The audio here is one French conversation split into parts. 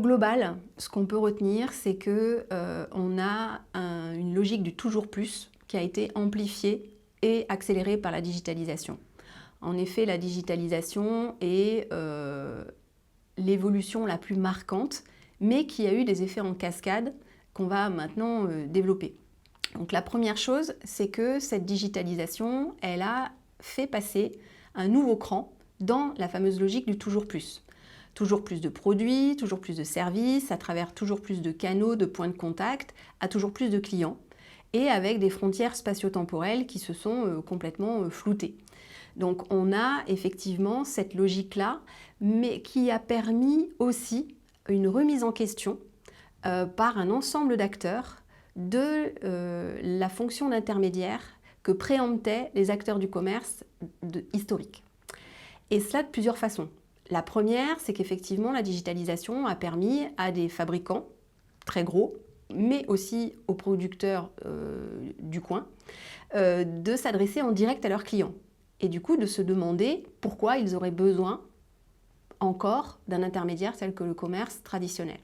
global, ce qu'on peut retenir, c'est que on a une logique du toujours plus qui a été amplifiée et accélérée par la digitalisation. En effet, la digitalisation est l'évolution la plus marquante, mais qui a eu des effets en cascade qu'on va maintenant développer. Donc la première chose, c'est que cette digitalisation, elle a fait passer un nouveau cran dans la fameuse logique du toujours plus. Toujours plus de produits, toujours plus de services, à travers toujours plus de canaux, de points de contact, à toujours plus de clients, et avec des frontières spatio-temporelles qui se sont complètement floutées. Donc on a effectivement cette logique-là, mais qui a permis aussi une remise en question par un ensemble d'acteurs de la fonction d'intermédiaire que préemptaient les acteurs du commerce historiques. Et cela de plusieurs façons. La première, c'est qu'effectivement, la digitalisation a permis à des fabricants très gros, mais aussi aux producteurs du coin, de s'adresser en direct à leurs clients. Et du coup, de se demander pourquoi ils auraient besoin encore d'un intermédiaire tel que le commerce traditionnel.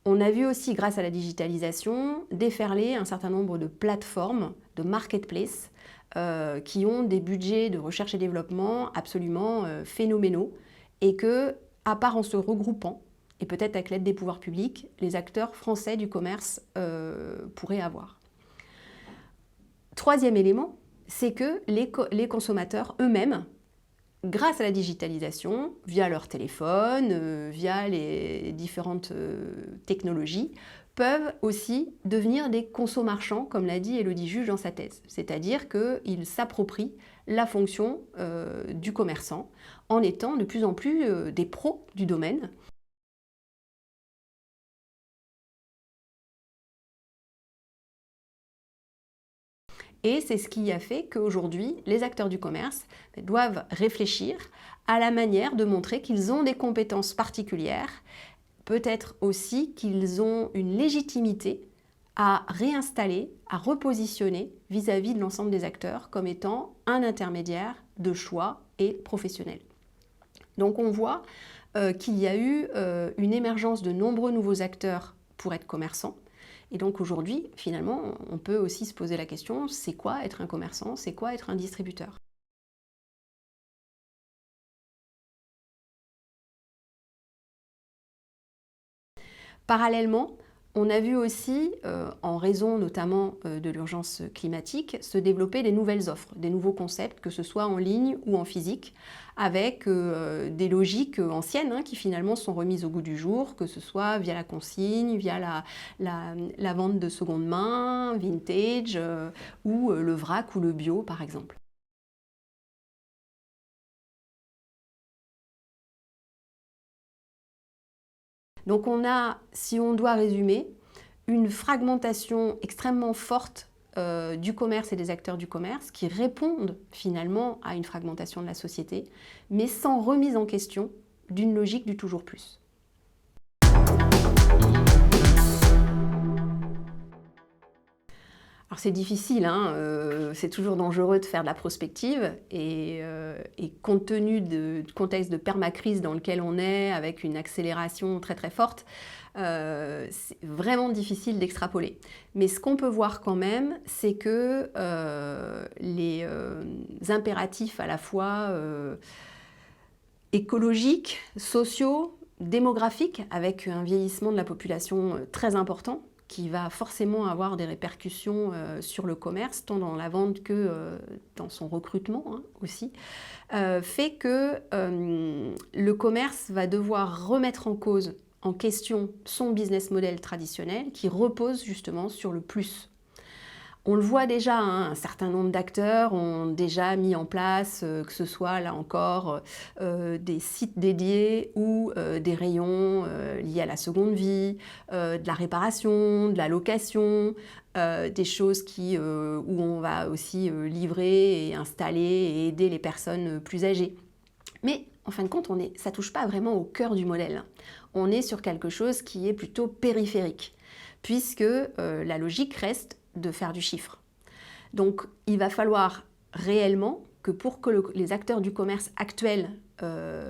On a vu aussi, grâce à la digitalisation, déferler un certain nombre de plateformes, de marketplaces, qui ont des budgets de recherche et développement absolument phénoménaux, et que, à part en se regroupant, et peut-être avec l'aide des pouvoirs publics, les acteurs français du commerce pourraient avoir. Troisième élément, c'est que les consommateurs eux-mêmes, grâce à la digitalisation, via leur téléphone, via les différentes technologies, peuvent aussi devenir des conso-marchands, comme l'a dit Élodie Juge dans sa thèse. C'est-à-dire qu'ils s'approprient la fonction du commerçant en étant de plus en plus des pros du domaine. Et c'est ce qui a fait qu'aujourd'hui, les acteurs du commerce doivent réfléchir à la manière de montrer qu'ils ont des compétences particulières, peut-être aussi qu'ils ont une légitimité à réinstaller, à repositionner vis-à-vis de l'ensemble des acteurs comme étant un intermédiaire de choix et professionnel. Donc on voit qu'il y a eu une émergence de nombreux nouveaux acteurs pour être commerçants. Et donc aujourd'hui, finalement, on peut aussi se poser la question, c'est quoi être un commerçant? C'est quoi être un distributeur? Parallèlement, on a vu aussi, en raison notamment de l'urgence climatique, se développer des nouvelles offres, des nouveaux concepts, que ce soit en ligne ou en physique, avec des logiques anciennes qui finalement sont remises au goût du jour, que ce soit via la consigne, via la vente de seconde main, vintage, ou le vrac ou le bio par exemple. Donc on a, si on doit résumer, une fragmentation extrêmement forte du commerce et des acteurs du commerce qui répondent finalement à une fragmentation de la société, mais sans remise en question d'une logique du toujours plus. Alors c'est difficile, c'est toujours dangereux de faire de la prospective et compte tenu du contexte de permacrise dans lequel on est, avec une accélération très très forte, c'est vraiment difficile d'extrapoler. Mais ce qu'on peut voir quand même, c'est que les impératifs à la fois écologiques, sociaux, démographiques, avec un vieillissement de la population très important, qui va forcément avoir des répercussions sur le commerce, tant dans la vente que dans son recrutement aussi, fait que le commerce va devoir remettre en question son business model traditionnel qui repose justement sur le plus. On le voit déjà, un certain nombre d'acteurs ont déjà mis en place, que ce soit là encore des sites dédiés ou des rayons liés à la seconde vie, de la réparation, de la location, des choses où on va aussi livrer et installer et aider les personnes plus âgées. Mais en fin de compte, ça ne touche pas vraiment au cœur du modèle. On est sur quelque chose qui est plutôt périphérique, puisque la logique reste de faire du chiffre. Donc il va falloir réellement que pour que les acteurs du commerce actuels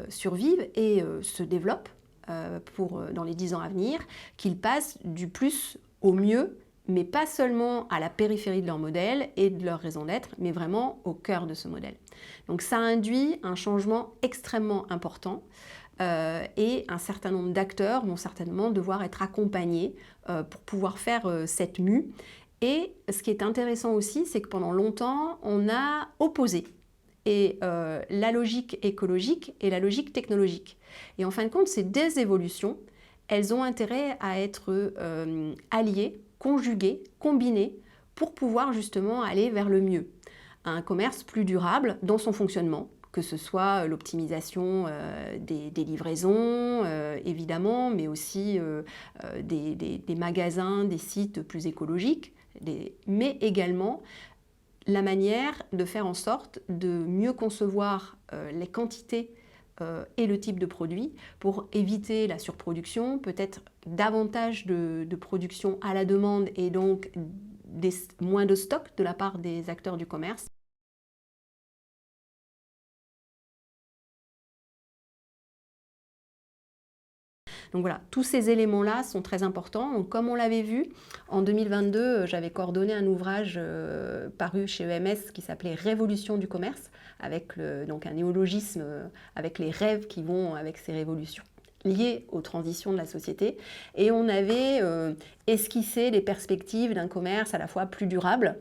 survivent et se développent, dans les 10 ans à venir, qu'ils passent du plus au mieux, mais pas seulement à la périphérie de leur modèle et de leur raison d'être, mais vraiment au cœur de ce modèle. Donc ça induit un changement extrêmement important et un certain nombre d'acteurs vont certainement devoir être accompagnés pour pouvoir faire cette mue. Et ce qui est intéressant aussi, c'est que pendant longtemps, on a opposé la logique écologique et la logique technologique. Et en fin de compte, ces deux évolutions, elles ont intérêt à être alliées, conjuguées, combinées, pour pouvoir justement aller vers le mieux. Un commerce plus durable dans son fonctionnement, que ce soit l'optimisation des livraisons, évidemment, mais aussi des magasins, des sites plus écologiques, mais également la manière de faire en sorte de mieux concevoir les quantités et le type de produit pour éviter la surproduction, peut-être davantage de production à la demande et donc moins de stock de la part des acteurs du commerce. Donc voilà, tous ces éléments-là sont très importants. Donc, comme on l'avait vu, en 2022, j'avais coordonné un ouvrage paru chez EMS qui s'appelait Révolution du commerce, avec donc un néologisme avec les rêves qui vont avec ces révolutions liées aux transitions de la société. Et on avait esquissé les perspectives d'un commerce à la fois plus durable,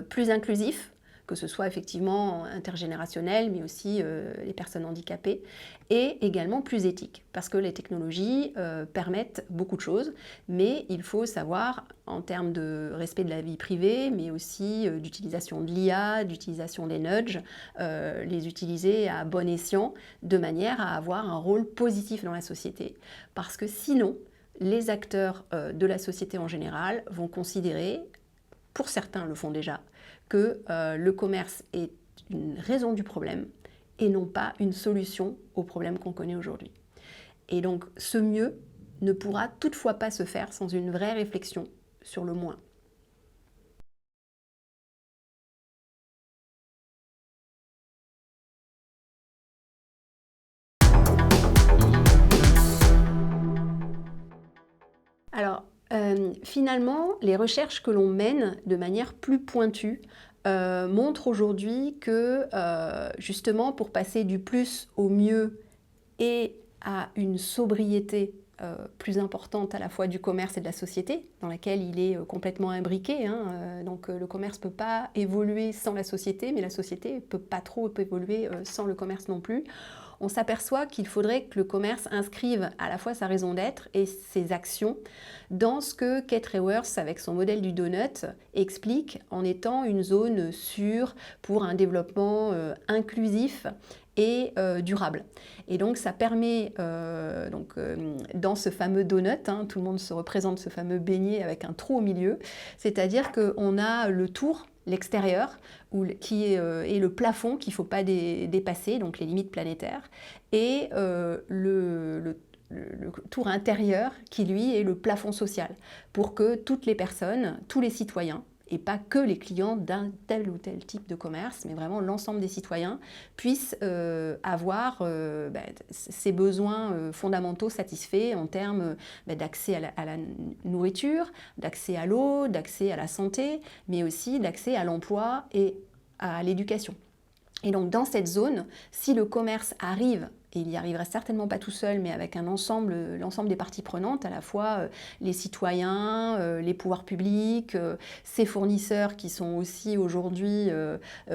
plus inclusif, que ce soit effectivement intergénérationnel, mais aussi les personnes handicapées, et également plus éthique, parce que les technologies permettent beaucoup de choses, mais il faut savoir, en termes de respect de la vie privée, mais aussi d'utilisation de l'IA, d'utilisation des nudges, les utiliser à bon escient, de manière à avoir un rôle positif dans la société. Parce que sinon, les acteurs de la société en général vont considérer, pour certains le font déjà, que le commerce est une raison du problème et non pas une solution au problème qu'on connaît aujourd'hui. Et donc ce mieux ne pourra toutefois pas se faire sans une vraie réflexion sur le moins. Alors, finalement, les recherches que l'on mène de manière plus pointue montrent aujourd'hui que, justement, pour passer du plus au mieux et à une sobriété plus importante à la fois du commerce et de la société, dans laquelle il est complètement imbriqué. Donc le commerce ne peut pas évoluer sans la société, mais la société ne peut pas trop évoluer sans le commerce non plus. On s'aperçoit qu'il faudrait que le commerce inscrive à la fois sa raison d'être et ses actions dans ce que Kate Raworth, avec son modèle du donut, explique en étant une zone sûre pour un développement inclusif et durable. Et donc ça permet, dans ce fameux donut, tout le monde se représente ce fameux beignet avec un trou au milieu, c'est-à-dire qu'on a le tour, l'extérieur, qui est le plafond qu'il ne faut pas dépasser, donc les limites planétaires, et le tour intérieur qui, lui, est le plafond social, pour que toutes les personnes, tous les citoyens, et pas que les clients d'un tel ou tel type de commerce, mais vraiment l'ensemble des citoyens, puissent avoir ces besoins fondamentaux satisfaits en termes d'accès à la nourriture, d'accès à l'eau, d'accès à la santé, mais aussi d'accès à l'emploi et à l'éducation. Et donc dans cette zone, si le commerce arrive, et il y arrivera certainement pas tout seul, mais avec l'ensemble des parties prenantes, à la fois les citoyens, les pouvoirs publics, ses fournisseurs qui sont aussi aujourd'hui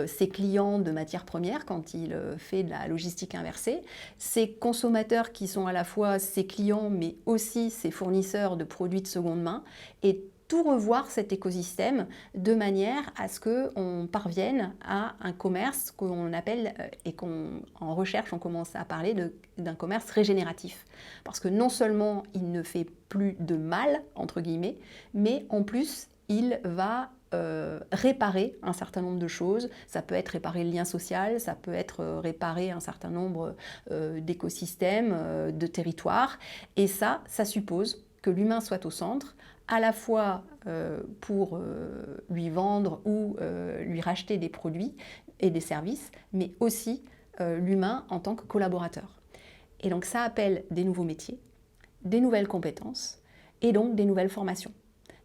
ses clients de matières premières quand il fait de la logistique inversée, ses consommateurs qui sont à la fois ses clients, mais aussi ses fournisseurs de produits de seconde main, et tout revoir cet écosystème de manière à ce qu'on parvienne à un commerce qu'on appelle, et qu'en recherche on commence à parler d'un commerce régénératif. Parce que non seulement il ne fait plus de mal, entre guillemets, mais en plus il va réparer un certain nombre de choses. Ça peut être réparer le lien social, ça peut être réparer un certain nombre d'écosystèmes, de territoires. Et ça suppose que l'humain soit au centre, à la fois pour lui vendre ou lui racheter des produits et des services, mais aussi l'humain en tant que collaborateur. Et donc ça appelle des nouveaux métiers, des nouvelles compétences et donc des nouvelles formations.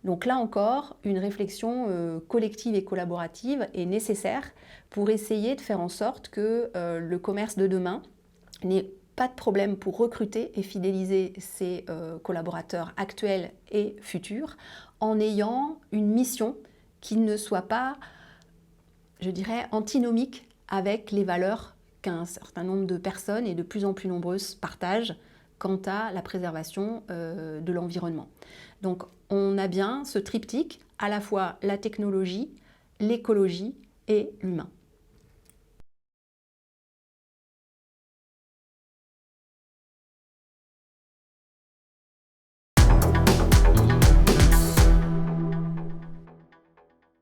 Donc là encore, une réflexion collective et collaborative est nécessaire pour essayer de faire en sorte que le commerce de demain n'ait pas de problème pour recruter et fidéliser ses collaborateurs actuels et futurs en ayant une mission qui ne soit pas, je dirais, antinomique avec les valeurs qu'un certain nombre de personnes et de plus en plus nombreuses partagent quant à la préservation de l'environnement. Donc on a bien ce triptyque, à la fois la technologie, l'écologie et l'humain.